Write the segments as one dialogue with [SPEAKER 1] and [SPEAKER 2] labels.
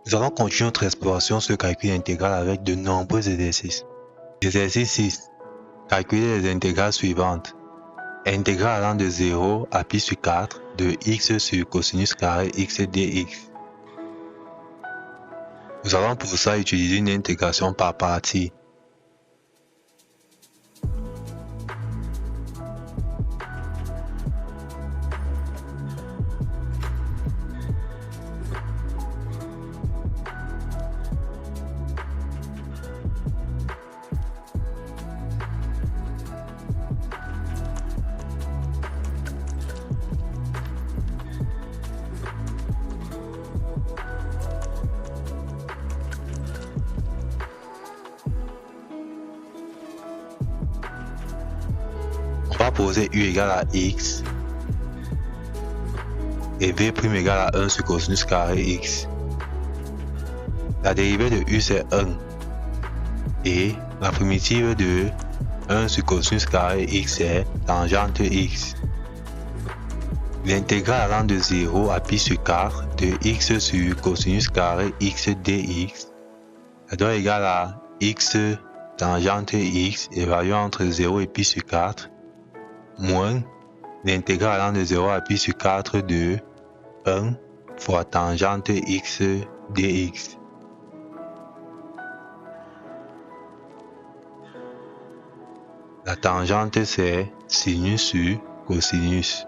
[SPEAKER 1] Nous allons continuer notre exploration sur le calcul intégral avec de nombreux exercices. Exercice 6. Calculer les intégrales suivantes. Intégrale allant de 0 à pi sur 4 de x sur cosinus carré x dx. Nous allons pour ça utiliser une intégration par partie. On va poser u égale à x et v' égale à 1 sur cosinus carré x. La dérivée de u c'est 1 et la primitive de 1 sur cosinus carré x est tangente x. L'intégrale allant de 0 à pi sur 4 de x sur cosinus carré x dx doit égale à x tangente x évaluée entre 0 et pi sur 4 moins l'intégrale allant de 0 à pi sur 4 de 1 fois tangente x dx. La tangente c'est sinus sur cosinus.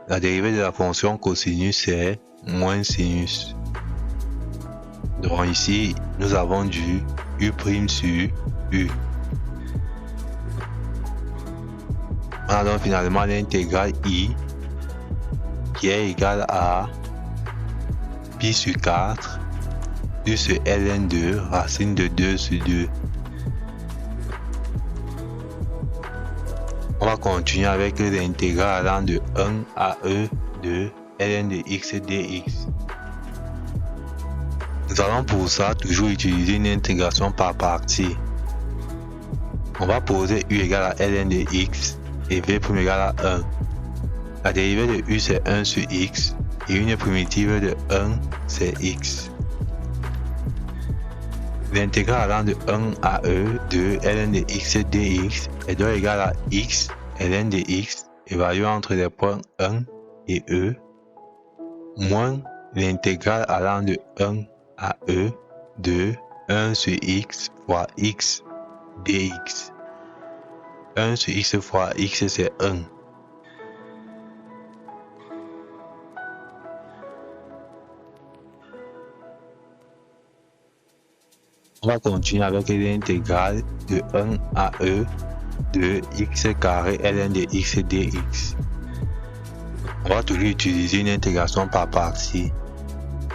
[SPEAKER 1] La dérivée de la fonction cosinus c'est moins sinus. Donc ici, nous avons du u' sur u. On a donc finalement l'intégrale i qui est égale à pi sur 4 u sur ln2 racine de 2 sur 2. On va continuer avec l'intégrale allant de 1 à e de ln de x dx. Nous allons pour ça toujours utiliser une intégration par partie. On va poser u égale à ln de x et v' égale à 1. La dérivée de u c'est 1 sur x et une primitive de 1 c'est x. L'intégrale allant de 1 à e de ln de x dx est donc égale à x ln de x évaluée entre les points 1 et e moins l'intégrale allant de 1 à e de 1 sur x fois x dx. 1 sur x fois x c'est 1. On va continuer avec l'intégrale de 1 à e de x carré ln de x dx. On va toujours utiliser une intégration par partie.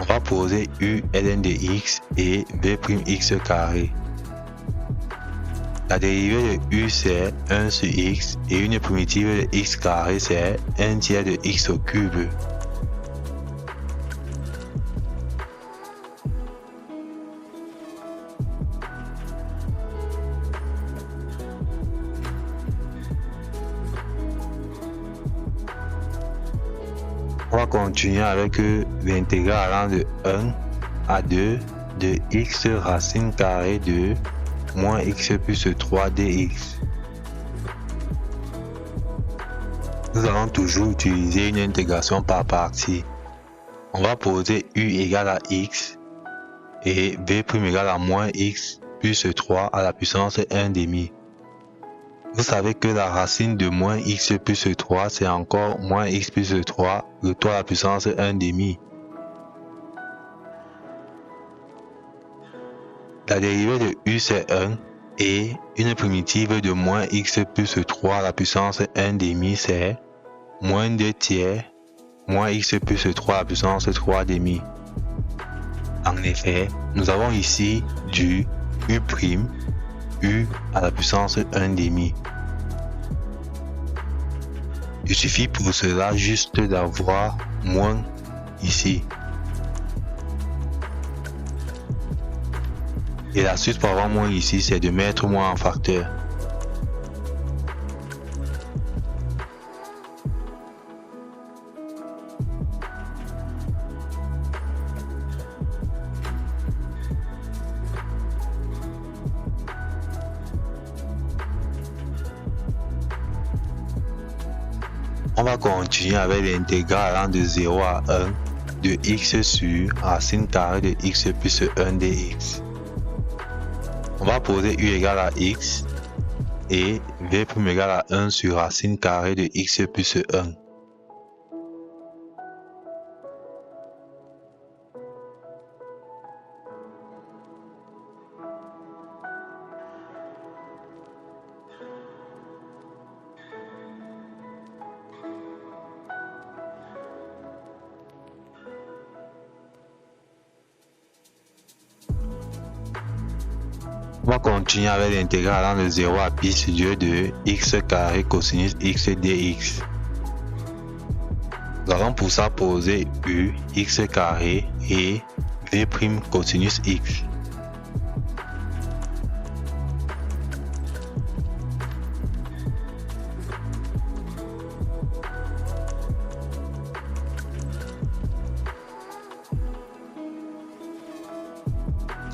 [SPEAKER 1] On va poser u ln de x et v' x carré. La dérivée de u c'est 1 sur x et une primitive de x carré c'est 1 tiers de x au cube. On va continuer avec l'intégrale allant de 1 à 2 de x racine carrée de moins x plus 3 dx. Nous allons toujours utiliser une intégration par partie. On va poser u égale à x et v' égale à moins x plus 3 à la puissance 1 demi. Vous savez que la racine de moins x plus 3 c'est encore moins x plus 3, le tout à la puissance 1 demi. La dérivée de u c'est 1 et une primitive de moins x plus 3 à la puissance 1 demi c'est moins 2 tiers moins x plus 3 à la puissance 3 demi. En effet, nous avons ici du u' u à la puissance 1 demi. Il suffit pour cela juste d'avoir moins ici. Et la suite pour avoir moins ici, c'est de mettre moins en facteur. On va continuer avec l'intégrale allant de 0 à 1 de x sur racine carrée de x plus 1 dx. On va poser u égale à x et v' égale à 1 sur racine carrée de x plus 1. On va continuer avec l'intégrale allant de 0 à pi sur 2 de x carré cosinus x dx. Nous allons pour ça poser u x carré et v' cosinus x.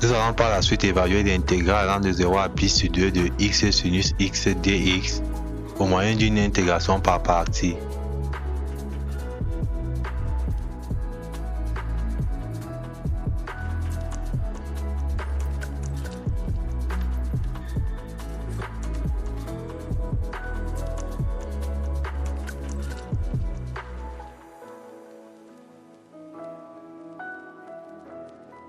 [SPEAKER 1] Nous allons par la suite évaluer l'intégrale allant de 0 à pi sur 2 de x sinus x dx au moyen d'une intégration par partie.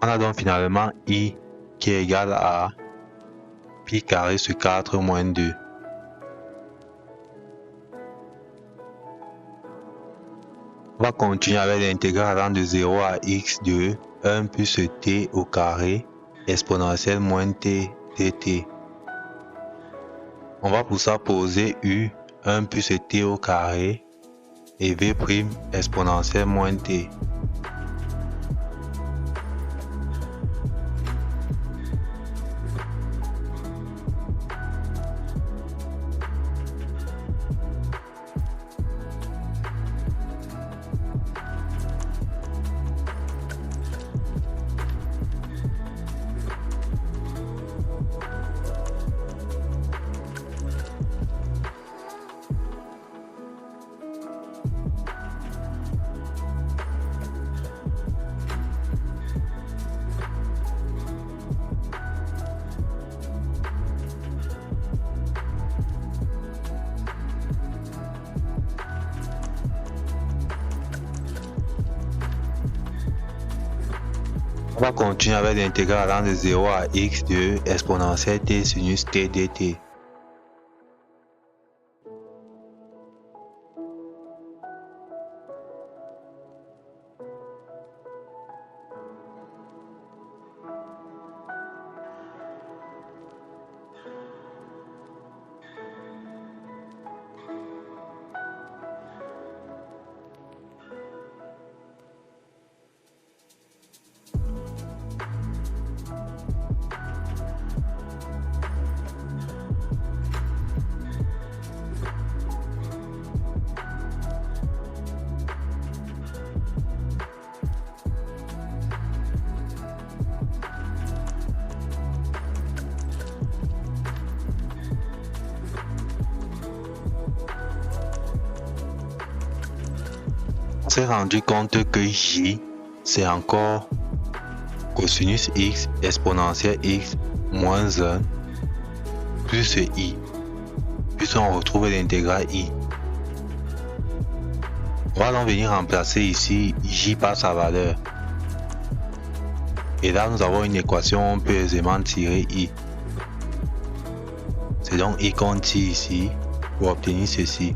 [SPEAKER 1] On a donc finalement i qui est égal à pi carré sur 4 moins 2. On va continuer avec l'intégrale allant de 0 à x de 1 plus t au carré exponentielle moins t dt. On va pour ça poser u 1 plus t au carré et v' exponentielle moins t. On va continuer avec l'intégrale allant de 0 à x de exponentielle t sinus t dt. On s'est rendu compte que j, c'est encore cosinus x exponentielle x moins 1 plus i, puis on retrouve l'intégrale i. On va donc venir remplacer ici j par sa valeur. Et là, nous avons une équation où on peut aisément tirer i. C'est donc i qu'on tire ici pour obtenir ceci.